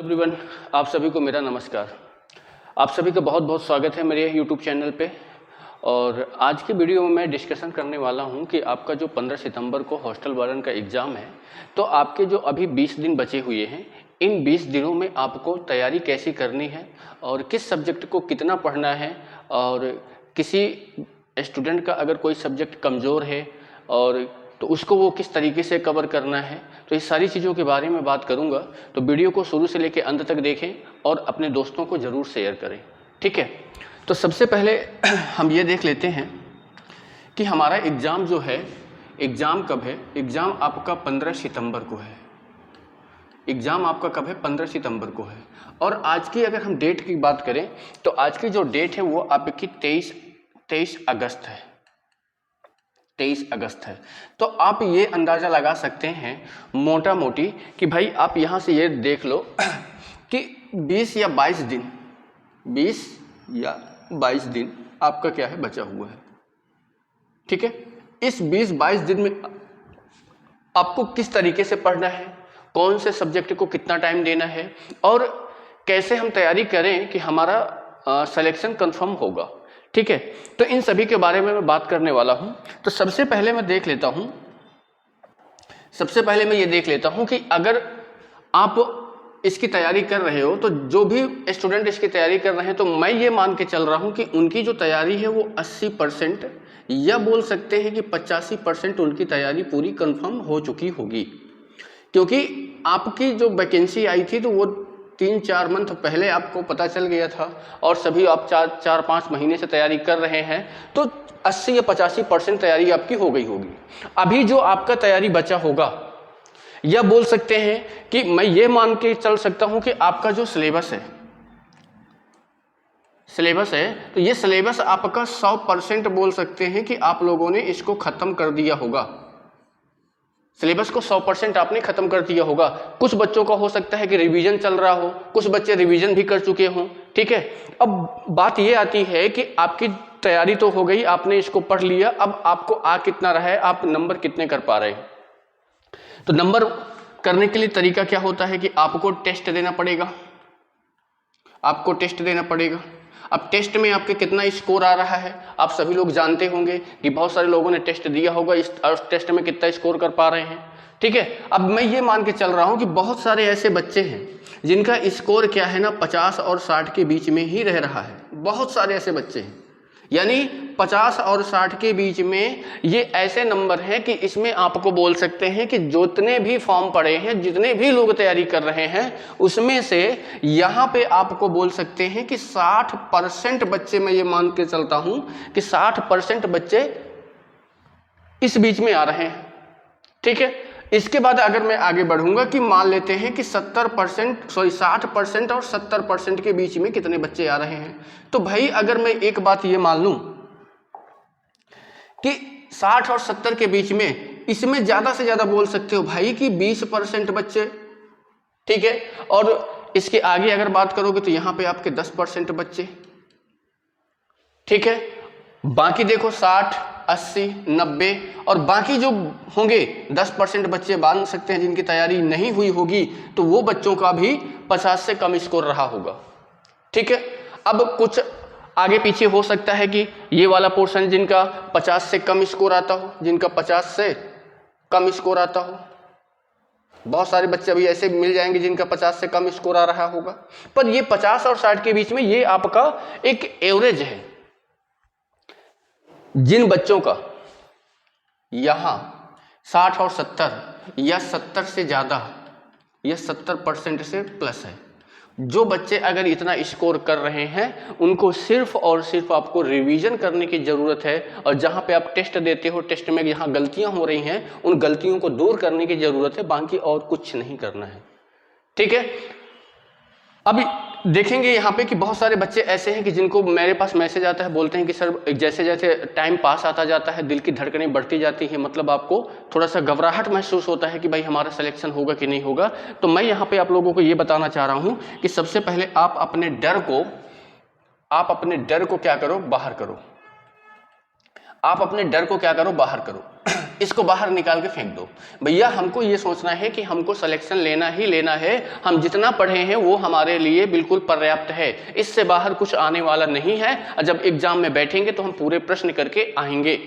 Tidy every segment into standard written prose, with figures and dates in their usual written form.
Everyone, आप सभी को मेरा नमस्कार। आप सभी का बहुत बहुत स्वागत है मेरे यूट्यूब चैनल पे। और आज की वीडियो में मैं डिस्कशन करने वाला हूं कि आपका जो 15 सितंबर को हॉस्टल वार्डन का एग्ज़ाम है, तो आपके जो अभी 20 दिन बचे हुए हैं, इन 20 दिनों में आपको तैयारी कैसी करनी है और किस सब्जेक्ट को कितना पढ़ना है, और किसी स्टूडेंट का अगर कोई सब्जेक्ट कमज़ोर है और तो उसको वो किस तरीके से कवर करना है, तो इस सारी चीज़ों के बारे में बात करूंगा। तो वीडियो को शुरू से लेकर अंत तक देखें और अपने दोस्तों को ज़रूर शेयर करें, ठीक है। तो सबसे पहले हम ये देख लेते हैं कि हमारा एग्ज़ाम जो है, एग्ज़ाम कब है। एग्ज़ाम आपका 15 सितंबर को है। एग्ज़ाम आपका कब है? 15 सितंबर को है। और आज की अगर हम डेट की बात करें तो आज की जो डेट है वो आपकी 23 अगस्त है। 23 अगस्त है। तो आप ये अंदाज़ा लगा सकते हैं मोटा मोटी कि भाई आप यहाँ से ये देख लो कि 20 या 22 दिन 20 या 22 दिन आपका क्या है, बचा हुआ है, ठीक है। इस 20-22 दिन में आपको किस तरीके से पढ़ना है, कौन से सब्जेक्ट को कितना टाइम देना है और कैसे हम तैयारी करें कि हमारा सिलेक्शन कंफर्म होगा, ठीक है। तो इन सभी के बारे में मैं बात करने वाला हूं। तो सबसे पहले मैं ये देख लेता हूं कि अगर आप इसकी तैयारी कर रहे हो, तो जो भी स्टूडेंट इसकी तैयारी कर रहे हैं, तो मैं ये मान के चल रहा हूं कि उनकी जो तैयारी है वो 80% या बोल सकते हैं कि 85% उनकी तैयारी पूरी कंफर्म हो चुकी होगी। क्योंकि आपकी जो वैकेंसी आई थी तो वो 3-4 मंथ पहले आपको पता चल गया था और सभी आप 4-5 महीने से तैयारी कर रहे हैं, तो 80 या 85% तैयारी आपकी हो गई होगी। अभी जो आपका तैयारी बचा होगा, या बोल सकते हैं कि मैं ये मान के चल सकता हूं कि आपका जो सिलेबस है, तो ये सिलेबस आपका 100% बोल सकते हैं कि आप लोगों ने इसको खत्म कर दिया होगा। सिलेबस को 100% आपने खत्म कर दिया होगा। कुछ बच्चों का हो सकता है कि रिवीजन चल रहा हो, कुछ बच्चे रिवीजन भी कर चुके हों, ठीक है। अब बात ये आती है कि आपकी तैयारी तो हो गई, आपने इसको पढ़ लिया, अब आपको आ कितना रहा है, आप नंबर कितने कर पा रहे हैं। तो नंबर करने के लिए तरीका क्या होता है कि आपको टेस्ट देना पड़ेगा। अब टेस्ट में आपके कितना स्कोर आ रहा है, आप सभी लोग जानते होंगे कि बहुत सारे लोगों ने टेस्ट दिया होगा, इस टेस्ट में कितना स्कोर कर पा रहे हैं, ठीक है। अब मैं ये मान के चल रहा हूं कि बहुत सारे ऐसे बच्चे हैं जिनका स्कोर क्या है ना, 50 और 60 के बीच में ही रह रहा है। बहुत सारे ऐसे बच्चे हैं, यानी 50 और 60 के बीच में ये ऐसे नंबर हैं कि इसमें आपको बोल सकते हैं कि जितने भी फॉर्म पड़े हैं, जितने भी लोग तैयारी कर रहे हैं, उसमें से यहाँ पे आपको बोल सकते हैं कि 60% बच्चे, मैं ये मान के चलता हूं कि 60% बच्चे इस बीच में आ रहे हैं, ठीक है। इसके बाद अगर मैं आगे बढ़ूंगा कि मान लेते हैं कि 60% और 70% के बीच में कितने बच्चे आ रहे हैं, तो भाई अगर मैं एक बात ये मान लूं कि 60 और 70 के बीच में, इसमें ज्यादा से ज्यादा बोल सकते हो भाई कि 20% बच्चे, ठीक है। और इसके आगे अगर बात करोगे तो यहां पे आपके 10% बच्चे, ठीक है। बाकी देखो 60, 80, 90 और बाकी जो होंगे 10% बच्चे मान सकते हैं जिनकी तैयारी नहीं हुई होगी, तो वो बच्चों का भी 50 से कम स्कोर रहा होगा, ठीक है। अब कुछ आगे पीछे हो सकता है कि ये वाला पोर्शन जिनका 50 से कम स्कोर आता हो, बहुत सारे बच्चे अभी ऐसे मिल जाएंगे जिनका 50 से कम स्कोर आ रहा होगा। पर ये 50 और 60 के बीच में ये आपका एक एवरेज है। जिन बच्चों का यहां 60 और 70 या 70 से ज्यादा या 70% से प्लस है, जो बच्चे अगर इतना स्कोर कर रहे हैं, उनको सिर्फ और सिर्फ आपको रिवीजन करने की जरूरत है। और जहां पे आप टेस्ट देते हो, टेस्ट में जहां गलतियां हो रही हैं, उन गलतियों को दूर करने की जरूरत है, बाकी और कुछ नहीं करना है, ठीक है। अब देखेंगे यहाँ पे कि बहुत सारे बच्चे ऐसे हैं कि जिनको मेरे पास मैसेज आता है, बोलते हैं कि सर जैसे जैसे टाइम पास आता जाता है, दिल की धड़कनें बढ़ती जाती हैं, मतलब आपको थोड़ा सा घबराहट महसूस होता है कि भाई हमारा सिलेक्शन होगा कि नहीं होगा। तो मैं यहाँ पे आप लोगों को ये बताना चाह रहा हूँ कि सबसे पहले आप अपने डर को क्या करो, बाहर करो। आप अपने डर को क्या करो, बाहर करो, इसको बाहर निकाल के फेंक दो। भैया हमको ये सोचना है कि हमको सिलेक्शन लेना ही लेना है, हम जितना पढ़े हैं वो हमारे लिए बिल्कुल पर्याप्त है, इससे बाहर कुछ आने वाला नहीं है। जब एग्जाम में बैठेंगे तो हम पूरे प्रश्न करके आएंगे,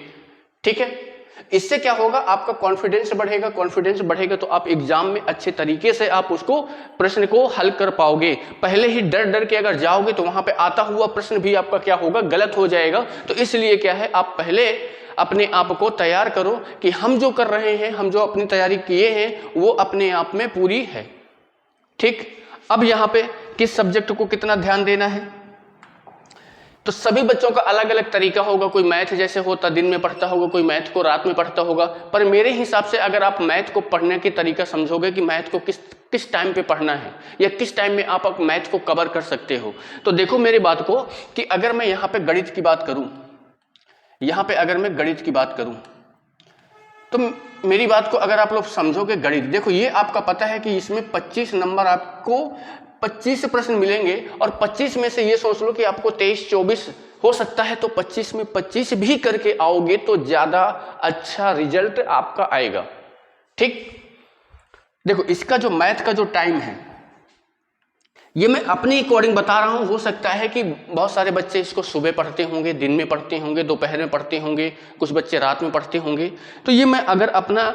ठीक है। इससे क्या होगा, आपका कॉन्फिडेंस बढ़ेगा, कॉन्फिडेंस बढ़ेगा तो आप एग्जाम में अच्छे तरीके से आप उसको प्रश्न को हल कर पाओगे। पहले ही डर डर के अगर जाओगे तो वहां पे आता हुआ प्रश्न भी आपका क्या होगा, गलत हो जाएगा। तो इसलिए क्या है, आप पहले अपने आप को तैयार करो कि हम जो कर रहे हैं, हम जो अपनी तैयारी किए हैं वो अपने आप में पूरी है, ठीक। अब यहाँ पे किस सब्जेक्ट को कितना ध्यान देना है, तो सभी बच्चों का अलग अलग तरीका होगा। कोई मैथ जैसे होता दिन में पढ़ता होगा, कोई मैथ को रात में पढ़ता होगा। पर मेरे हिसाब से अगर आप मैथ को पढ़ने की तरीका समझोगे कि मैथ को किस टाइम पे पढ़ना है या किस टाइम में आप मैथ को कवर कर सकते हो, तो देखो मेरी बात को कि अगर मैं यहाँ पे गणित की बात करूँ, यहाँ पे अगर मैं गणित की बात करूँ तो मेरी बात को अगर आप लोग समझोगे, गणित देखो ये आपका पता है कि इसमें 25 नंबर आपको 25 प्रश्न मिलेंगे और 25 में से ये सोच लो कि आपको 23-24 हो सकता है, तो 25 में 25 भी करके आओगे तो ज्यादा अच्छा रिजल्ट आपका आएगा, ठीक। देखो इसका जो मैथ का जो टाइम है ये मैं अपने अकॉर्डिंग बता रहा हूं। हो सकता है कि बहुत सारे बच्चे इसको सुबह पढ़ते होंगे, दिन में पढ़ते होंगे, दोपहर में पढ़ते होंगे, कुछ बच्चे रात में पढ़ते होंगे। तो ये मैं अगर अपना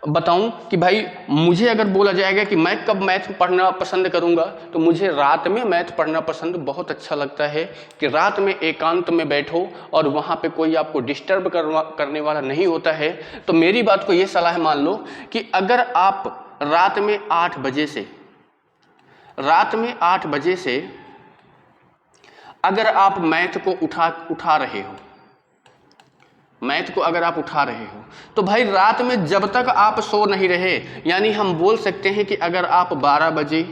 बताऊं कि भाई मुझे अगर बोला जाएगा कि मैं कब मैथ पढ़ना पसंद करूंगा, तो मुझे रात में मैथ पढ़ना पसंद बहुत अच्छा लगता है कि रात में एकांत में बैठो और वहां पे कोई आपको डिस्टर्ब करने वाला नहीं होता है। तो मेरी बात को ये सलाह मान लो कि अगर आप रात में 8 बजे से अगर आप मैथ को उठा रहे हो, मैथ को अगर आप उठा रहे हो तो भाई रात में जब तक आप सो नहीं रहे, यानी हम बोल सकते हैं कि अगर आप 12 बजे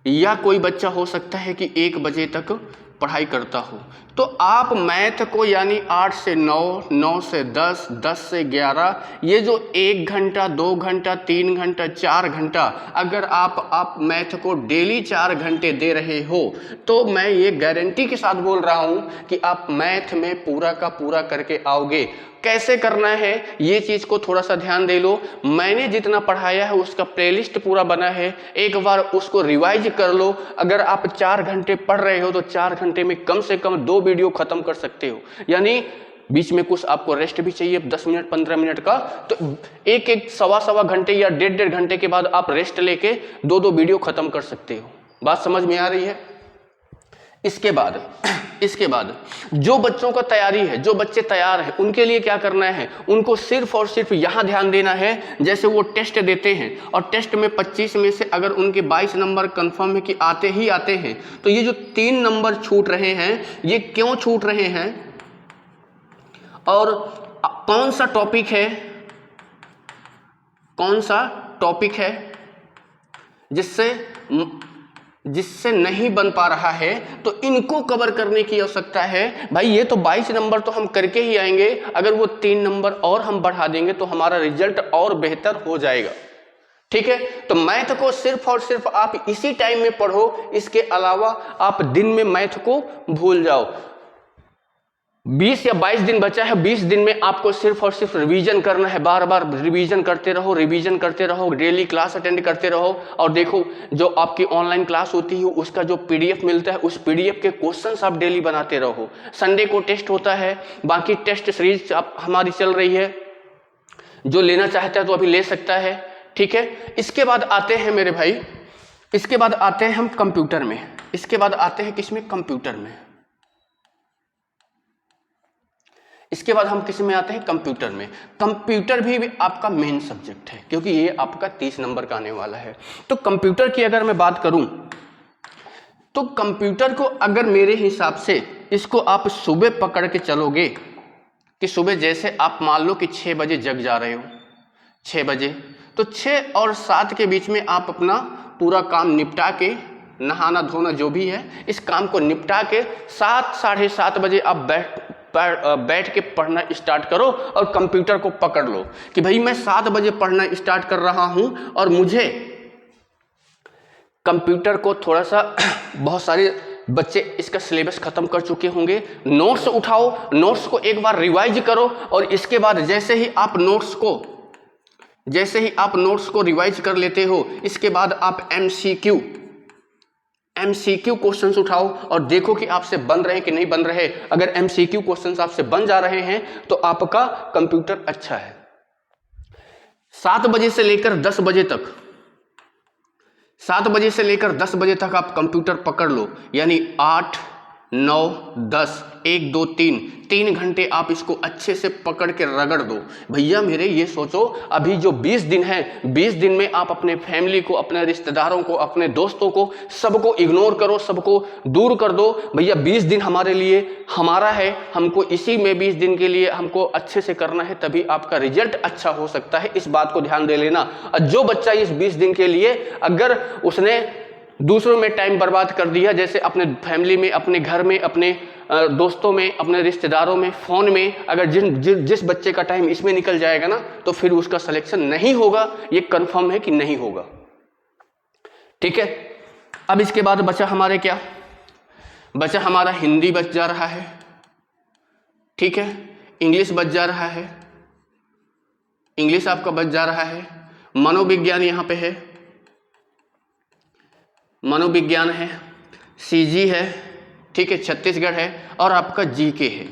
या कोई बच्चा हो सकता है कि 1 बजे तक पढ़ाई करता हो, तो आप मैथ को यानी 8 से 9, 9 से 10, 10 से 11, ये जो 1 घंटा, 2 घंटा, 3 घंटा, 4 घंटा अगर आप मैथ को डेली 4 घंटे दे रहे हो, तो मैं ये गारंटी के साथ बोल रहा हूं कि आप मैथ में पूरा का पूरा करके आओगे। कैसे करना है ये चीज को थोड़ा सा ध्यान दे लो। मैंने जितना पढ़ाया है उसका प्लेलिस्ट पूरा बना है, एक बार उसको रिवाइज कर लो। अगर आप 4 घंटे पढ़ रहे हो तो 4 घंटे में कम से कम 2 वीडियो खत्म कर सकते हो, यानी बीच में कुछ आपको रेस्ट भी चाहिए 10 मिनट 15 मिनट का, तो एक सवा घंटे या 1.5 घंटे के बाद आप रेस्ट लेके 2 वीडियो खत्म कर सकते हो। बात समझ में आ रही है। इसके बाद जो बच्चों का तैयारी है, जो बच्चे तैयार हैं, उनके लिए क्या करना है, उनको सिर्फ और सिर्फ यहां ध्यान देना है। जैसे वो टेस्ट देते हैं और टेस्ट में 25 में से अगर उनके 22 नंबर कंफर्म है कि आते ही आते हैं, तो ये जो 3 नंबर छूट रहे हैं ये क्यों छूट रहे हैं और कौन सा टॉपिक है जिससे नहीं बन पा रहा है, तो इनको कवर करने की आवश्यकता है। भाई ये तो 22 नंबर तो हम करके ही आएंगे, अगर वो 3 नंबर और हम बढ़ा देंगे तो हमारा रिजल्ट और बेहतर हो जाएगा, ठीक है। तो मैथ को सिर्फ और सिर्फ आप इसी टाइम में पढ़ो, इसके अलावा आप दिन में मैथ को भूल जाओ। 20 या 22 दिन बचा है, 20 दिन में आपको सिर्फ और सिर्फ रिवीजन करना है, बार बार रिवीजन करते रहो, डेली क्लास अटेंड करते रहो। और देखो जो आपकी ऑनलाइन क्लास होती है उसका जो पीडीएफ मिलता है, उस पीडीएफ के क्वेश्चंस आप डेली बनाते रहो। संडे को टेस्ट होता है, बाकी टेस्ट सीरीज हमारी चल रही है, जो लेना चाहता है तो अभी ले सकता है, ठीक है। इसके बाद आते हैं मेरे भाई, इसके बाद आते हैं हम कंप्यूटर में। इसके बाद आते हैं किसमें, कंप्यूटर में। इसके बाद हम किस में आते हैं, कंप्यूटर में। कंप्यूटर भी आपका मेन सब्जेक्ट है क्योंकि ये आपका 30 नंबर का आने वाला है। तो कंप्यूटर की अगर मैं बात करूं तो कंप्यूटर को अगर मेरे हिसाब से इसको आप सुबह पकड़ के चलोगे कि सुबह जैसे आप मान लो कि 6 बजे जग जा रहे हो, 6 बजे, तो 6 और 7 के बीच में आप अपना पूरा काम निपटा के, नहाना धोना जो भी है, इस काम को निपटा के 7 साढ़े 7 बजे आप बैठ के पढ़ना स्टार्ट करो और कंप्यूटर को पकड़ लो कि भाई मैं 7 बजे पढ़ना स्टार्ट कर रहा हूं और मुझे कंप्यूटर को थोड़ा सा बहुत सारे बच्चे इसका सिलेबस खत्म कर चुके होंगे। नोट्स उठाओ, नोट्स को एक बार रिवाइज करो और इसके बाद जैसे ही आप नोट्स को रिवाइज कर लेते हो, इसके बाद आप एमसीक्यू क्वेश्चंस उठाओ और देखो कि आपसे बन रहे कि नहीं बन रहे। अगर एमसीक्यू क्वेश्चंस आपसे बन जा रहे हैं तो आपका कंप्यूटर अच्छा है। 7 बजे से लेकर 10 बजे तक 7 बजे से लेकर 10 बजे तक आप कंप्यूटर पकड़ लो, यानी 8, 9, 10, 1, 2, 3 घंटे आप इसको अच्छे से पकड़ के रगड़ दो। भैया मेरे ये सोचो, अभी जो 20 दिन है, 20 दिन में आप अपने फैमिली को, अपने रिश्तेदारों को, अपने दोस्तों को, सबको इग्नोर करो, सबको दूर कर दो। भैया 20 दिन हमारे लिए हमारा है, हमको इसी में 20 दिन के लिए हमको अच्छे से करना है, तभी आपका रिजल्ट अच्छा हो सकता है। इस बात को ध्यान दे लेना। और जो बच्चा इस 20 दिन के लिए अगर उसने दूसरों में टाइम बर्बाद कर दिया, जैसे अपने फैमिली में, अपने घर में, अपने दोस्तों में, अपने रिश्तेदारों में, फोन में, अगर जिस बच्चे का टाइम इसमें निकल जाएगा ना, तो फिर उसका सिलेक्शन नहीं होगा, ये कंफर्म है कि नहीं होगा। ठीक है। अब इसके बाद बचा हमारा हिंदी बच जा रहा है, ठीक है, इंग्लिश बच जा रहा है, इंग्लिश आपका बच जा रहा है, मनोविज्ञान यहाँ पे है, मनोविज्ञान है, सीजी है, ठीक है, छत्तीसगढ़ है और आपका जीके है।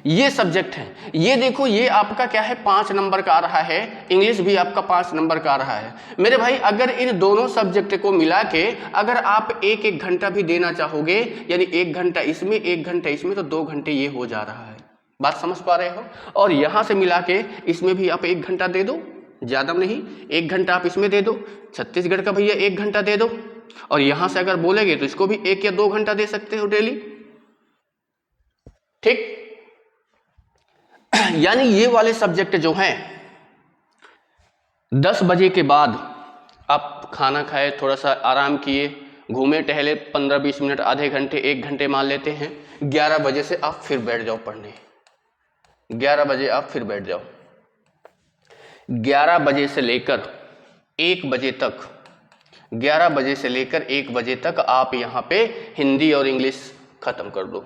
ये सब्जेक्ट है। ये देखो, ये आपका क्या है, 5 नंबर का आ रहा है। इंग्लिश भी आपका 5 नंबर का आ रहा है। मेरे भाई अगर इन दोनों सब्जेक्ट को मिला के अगर आप 1-1 घंटा भी देना चाहोगे, यानी 1 घंटा इसमें 1 घंटा इसमें, तो 2 घंटे ये हो जा रहा है। बात समझ पा रहे हो? और यहां से मिला के इसमें भी आप 1 घंटा दे दो, ज्यादा नहीं, 1 घंटा आप इसमें दे दो, छत्तीसगढ़ का भैया 1 घंटा दे दो, और यहां से अगर बोलेगे तो इसको भी 1 या 2 घंटा दे सकते हो डेली। ठीक। यानी ये वाले सब्जेक्ट जो हैं 10 बजे के बाद आप खाना खाए, थोड़ा सा आराम किए, घूमे टहले 15-20 मिनट, आधे घंटे, 1 घंटे मान लेते हैं। 11 बजे से आप फिर बैठ जाओ पढ़ने। 11 बजे आप फिर बैठ जाओ। 11 बजे से लेकर 1 बजे तक, 11 बजे से लेकर 1 बजे तक आप यहाँ पे हिंदी और इंग्लिश खत्म कर दो।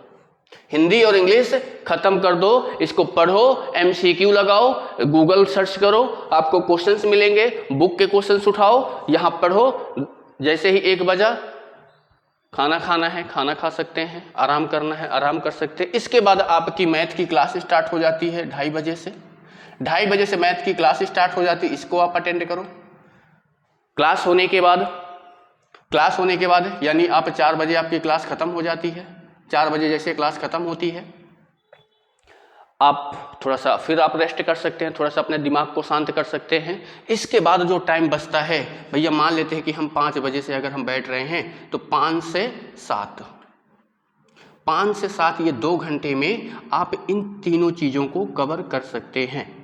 हिंदी और इंग्लिश खत्म कर दो, इसको पढ़ो, एमसीक्यू लगाओ, गूगल सर्च करो, आपको क्वेश्चंस मिलेंगे, बुक के क्वेश्चंस उठाओ, यहाँ पढ़ो। जैसे ही 1 बजा, खाना खाना है, खाना खा सकते हैं, आराम करना है, आराम कर सकते हैं। इसके बाद आपकी मैथ की क्लास स्टार्ट हो जाती है 2:30 बजे से। 2:30 बजे से मैथ की क्लास स्टार्ट हो जाती है, इसको आप अटेंड करो। क्लास होने के बाद यानी आप 4 बजे आपकी क्लास खत्म हो जाती है। 4 बजे जैसे क्लास खत्म होती है, आप थोड़ा सा फिर आप रेस्ट कर सकते हैं, थोड़ा सा अपने दिमाग को शांत कर सकते हैं। इसके बाद जो टाइम बचता है, भैया मान लेते हैं कि हम 5 बजे से अगर हम बैठ रहे हैं तो 5 से 7 ये 2 घंटे में आप इन तीनों चीज़ों को कवर कर सकते हैं।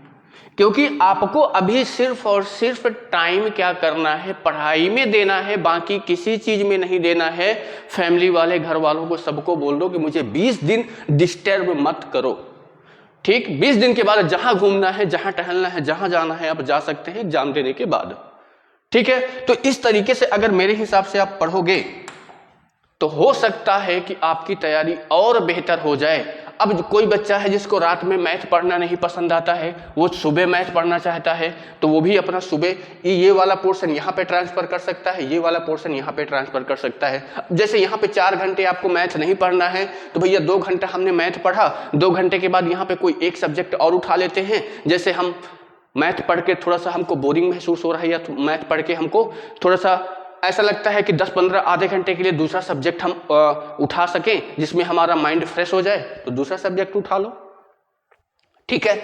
क्योंकि आपको अभी सिर्फ और सिर्फ टाइम क्या करना है, पढ़ाई में देना है, बाकी किसी चीज में नहीं देना है। फैमिली वाले, घर वालों को सबको बोल दो कि मुझे 20 दिन डिस्टर्ब मत करो। ठीक, 20 दिन के बाद जहां घूमना है, जहां टहलना है, जहां जाना है आप जा सकते हैं एग्जाम देने के बाद। ठीक है, तो इस तरीके से अगर मेरे हिसाब से आप पढ़ोगे तो हो सकता है कि आपकी तैयारी और बेहतर हो जाए। अब कोई बच्चा है जिसको रात में मैथ पढ़ना नहीं पसंद आता है, वो सुबह मैथ पढ़ना चाहता है, तो वो भी अपना सुबह ये वाला पोर्शन यहाँ पे ट्रांसफर कर सकता है, ये वाला पोर्शन यहाँ पे ट्रांसफर कर सकता है। जैसे यहाँ पे 4 घंटे आपको मैथ नहीं पढ़ना है, तो भैया 2 घंटा हमने मैथ पढ़ा, 2 घंटे के बाद यहाँ पे कोई एक सब्जेक्ट और उठा लेते हैं। जैसे हम मैथ पढ़ के थोड़ा सा हमको बोरिंग महसूस हो रहा है, या मैथ पढ़ के हमको थोड़ा सा ऐसा लगता है कि 10-15 आधे घंटे के लिए दूसरा सब्जेक्ट हम उठा सकें, जिसमें हमारा माइंड फ्रेश हो जाए, तो दूसरा सब्जेक्ट उठा लो। ठीक है,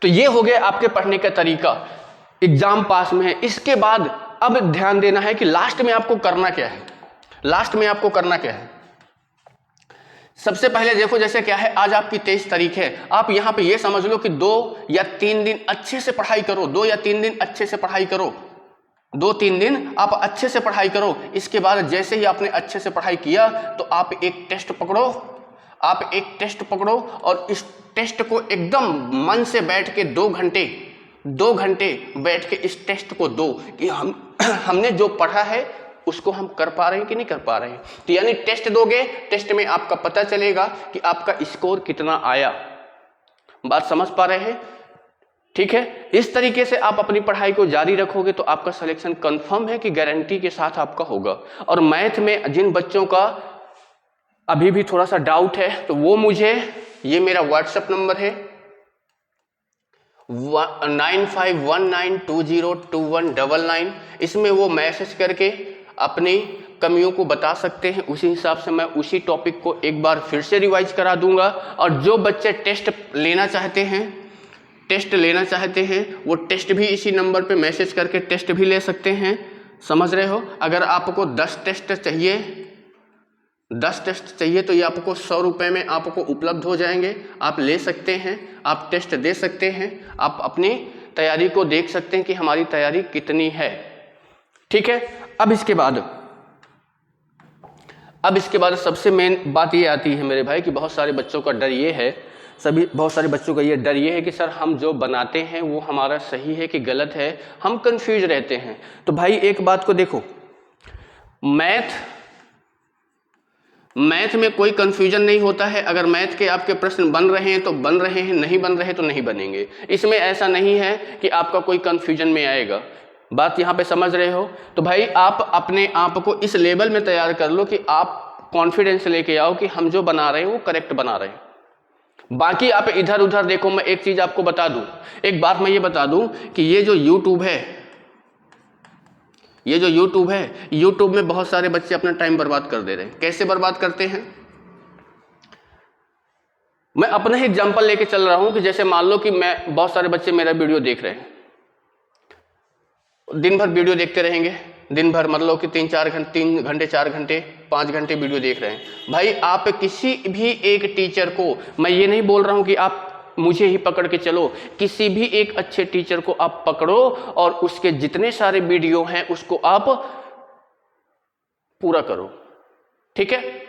तो ये हो गया आपके पढ़ने का तरीका, एग्जाम पास में है। इसके बाद अब ध्यान देना है कि लास्ट में आपको करना क्या है। लास्ट में आपको करना क्या है, सबसे पहले देखो, जैसे क्या है, आज आपकी 23 तारीख है, आप यहां पे ये समझ लो कि 2 या 3 दिन अच्छे से पढ़ाई करो, 2 या 3 दिन अच्छे से पढ़ाई करो, 2-3 दिन आप अच्छे से पढ़ाई करो। इसके बाद जैसे ही आपने अच्छे से पढ़ाई किया तो आप एक टेस्ट पकड़ो, और इस टेस्ट को एकदम मन से बैठ के 2 घंटे बैठ के इस टेस्ट को दो कि हमने जो पढ़ा है उसको हम कर पा रहे हैं कि नहीं कर पा रहे हैं। तो यानी टेस्ट दोगे, टेस्ट में आपका पता चलेगा कि आपका स्कोर कितना आया। बात समझ पा रहे हैं? ठीक है, इस तरीके से आप अपनी पढ़ाई को जारी रखोगे तो आपका सिलेक्शन कंफर्म है कि गारंटी के साथ आपका होगा। और मैथ में जिन बच्चों का अभी भी थोड़ा सा डाउट है तो वो मुझे, ये मेरा व्हाट्सएप नंबर है 9519202199, इसमें वो मैसेज करके अपनी कमियों को बता सकते हैं। उसी हिसाब से मैं उसी टॉपिक को एक बार फिर से रिवाइज करा दूंगा। और जो बच्चे टेस्ट लेना चाहते हैं वो टेस्ट भी इसी नंबर पे मैसेज करके टेस्ट भी ले सकते हैं। समझ रहे हो? अगर आपको 10 टेस्ट चाहिए तो ये आपको 100 रुपये में आपको उपलब्ध हो जाएंगे। आप ले सकते हैं, आप टेस्ट दे सकते हैं, आप अपनी तैयारी को देख सकते हैं कि हमारी तैयारी कितनी है। ठीक है, अब इसके बाद सबसे मेन बात ये आती है मेरे भाई कि बहुत सारे बच्चों का डर ये है, बहुत सारे बच्चों का ये डर ये है कि सर हम जो बनाते हैं वो हमारा सही है कि गलत है, हम कंफ्यूज रहते हैं। तो भाई एक बात को देखो, मैथ में कोई कंफ्यूजन नहीं होता है। अगर मैथ के आपके प्रश्न बन रहे हैं तो बन रहे हैं, नहीं बन रहे तो नहीं बनेंगे। इसमें ऐसा नहीं है कि आपका कोई कंफ्यूजन में आएगा। बात यहाँ पे समझ रहे हो? तो भाई आप अपने आप को इस लेवल में तैयार कर लो कि आप कॉन्फिडेंस लेके आओ कि हम जो बना रहे हैं वो करेक्ट बना रहे हैं। बाकी आप इधर उधर देखो। मैं एक चीज आपको बता दूं, एक बात मैं ये बता दूं कि ये जो यूट्यूब है, यूट्यूब में बहुत सारे बच्चे अपना टाइम बर्बाद कर दे रहे हैं। कैसे बर्बाद करते हैं? मैं अपना ही एग्जांपल लेके चल रहा हूं कि जैसे मान लो कि बहुत सारे बच्चे मेरा वीडियो देख रहे हैं, दिन भर वीडियो देखते रहेंगे, दिन भर मतलब कि 3 घंटे 4 घंटे 5 घंटे वीडियो देख रहे हैं। भाई आप किसी भी एक टीचर को, मैं ये नहीं बोल रहा हूं कि आप मुझे ही पकड़ के चलो, किसी भी एक अच्छे टीचर को आप पकड़ो और उसके जितने सारे वीडियो हैं उसको आप पूरा करो। ठीक है,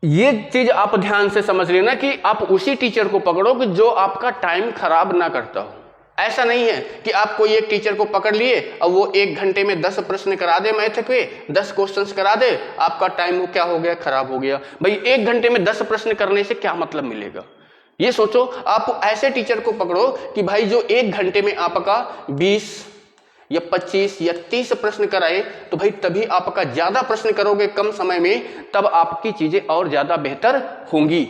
ये चीज आप ध्यान से समझ लेना कि आप उसी टीचर को पकड़ो कि जो आपका टाइम खराब ना करता हो। ऐसा नहीं है कि आप कोई एक टीचर को पकड़ लिए और वो 1 घंटे में 10 प्रश्न करा दे, मैथ के 10 क्वेश्चंस करा दे, आपका टाइम क्या हो गया, खराब हो गया। भाई 1 घंटे में 10 प्रश्न करने से क्या मतलब मिलेगा? ये सोचो, आप ऐसे टीचर को पकड़ो कि भाई जो 1 घंटे में आपका 20 या 25 या 30 प्रश्न कराए, तो भाई तभी आपका ज्यादा प्रश्न करोगे कम समय में, तब आपकी चीजें और ज्यादा बेहतर होंगी।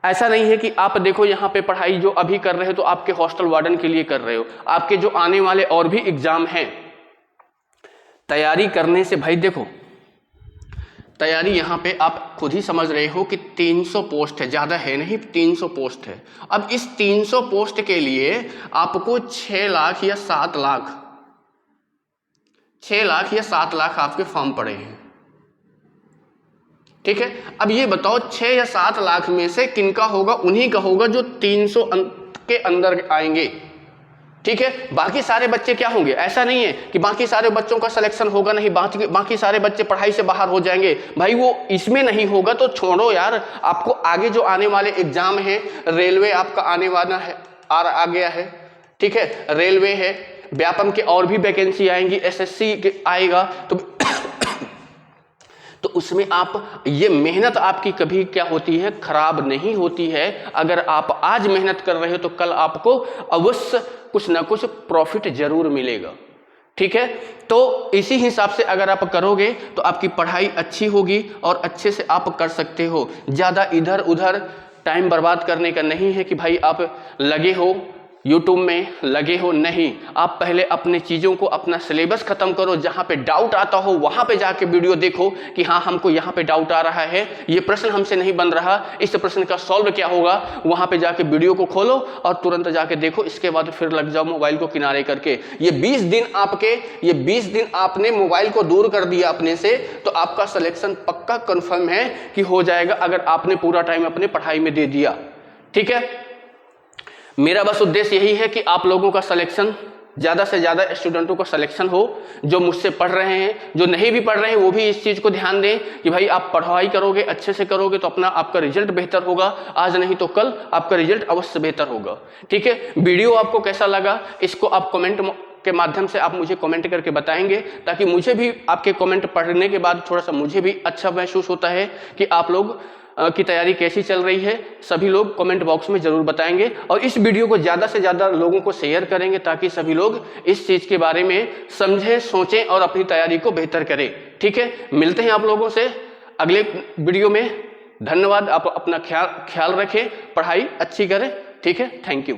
ऐसा नहीं है कि आप देखो यहाँ पे पढ़ाई जो अभी कर रहे हो तो आपके हॉस्टल वार्डन के लिए कर रहे हो, आपके जो आने वाले और भी एग्जाम हैं, तैयारी करने से भाई देखो, तैयारी यहाँ पे आप खुद ही समझ रहे हो कि 300 पोस्ट है, ज़्यादा है नहीं, 300 पोस्ट है। अब इस 300 पोस्ट के लिए आपको 6 लाख या 7 लाख आपके फॉर्म पड़े हैं। ठीक है, अब ये बताओ 6 या 7 लाख में से किनका होगा? उन्हीं का होगा जो 300 अंक के अंदर आएंगे। ठीक है, बाकी सारे बच्चे क्या होंगे? ऐसा नहीं है कि बाकी सारे बच्चों का सिलेक्शन होगा नहीं, बाकी सारे बच्चे पढ़ाई से बाहर हो जाएंगे। भाई वो इसमें नहीं होगा तो छोड़ो यार, आपको आगे जो आने वाले एग्जाम है, रेलवे आपका आने वाला है, आ गया है। ठीक है, रेलवे है, व्यापम के और भी वैकेंसी आएंगी, SSC आएगा, तो उसमें आप ये मेहनत आपकी कभी क्या होती है, खराब नहीं होती है। अगर आप आज मेहनत कर रहे हो तो कल आपको अवश्य कुछ ना कुछ प्रॉफिट जरूर मिलेगा। ठीक है, तो इसी हिसाब से अगर आप करोगे तो आपकी पढ़ाई अच्छी होगी और अच्छे से आप कर सकते हो। ज़्यादा इधर उधर टाइम बर्बाद करने का नहीं है कि भाई आप लगे हो यूट्यूब में लगे हो, नहीं। आप पहले अपने चीज़ों को, अपना सिलेबस खत्म करो, जहाँ पे डाउट आता हो वहाँ पे जाके वीडियो देखो कि हाँ हमको यहाँ पे डाउट आ रहा है, ये प्रश्न हमसे नहीं बन रहा, इस प्रश्न का सॉल्व क्या होगा, वहाँ पे जाके वीडियो को खोलो और तुरंत जाके देखो। इसके बाद फिर लग जाओ मोबाइल को किनारे करके। ये 20 दिन आपने मोबाइल को दूर कर दिया अपने से, तो आपका सिलेक्शन पक्का कन्फर्म है कि हो जाएगा, अगर आपने पूरा टाइम अपने पढ़ाई में दे दिया। ठीक है, मेरा बस उद्देश्य यही है कि आप लोगों का सिलेक्शन, ज़्यादा से ज़्यादा स्टूडेंटों का सिलेक्शन हो, जो मुझसे पढ़ रहे हैं, जो नहीं भी पढ़ रहे हैं वो भी इस चीज़ को ध्यान दें कि भाई आप पढ़ाई करोगे, अच्छे से करोगे तो अपना आपका रिजल्ट बेहतर होगा, आज नहीं तो कल आपका रिजल्ट अवश्य बेहतर होगा। ठीक है, वीडियो आपको कैसा लगा इसको आप कमेंट के माध्यम से आप मुझे कमेंट करके बताएंगे, ताकि मुझे भी आपके कमेंट पढ़ने के बाद थोड़ा सा मुझे भी अच्छा महसूस होता है कि आप लोग की तैयारी कैसी चल रही है। सभी लोग कमेंट बॉक्स में ज़रूर बताएंगे और इस वीडियो को ज़्यादा से ज़्यादा लोगों को शेयर करेंगे, ताकि सभी लोग इस चीज़ के बारे में समझें, सोचें और अपनी तैयारी को बेहतर करें। ठीक है, मिलते हैं आप लोगों से अगले वीडियो में। धन्यवाद। आप अपना ख्याल रखें, पढ़ाई अच्छी करें। ठीक है, थैंक यू।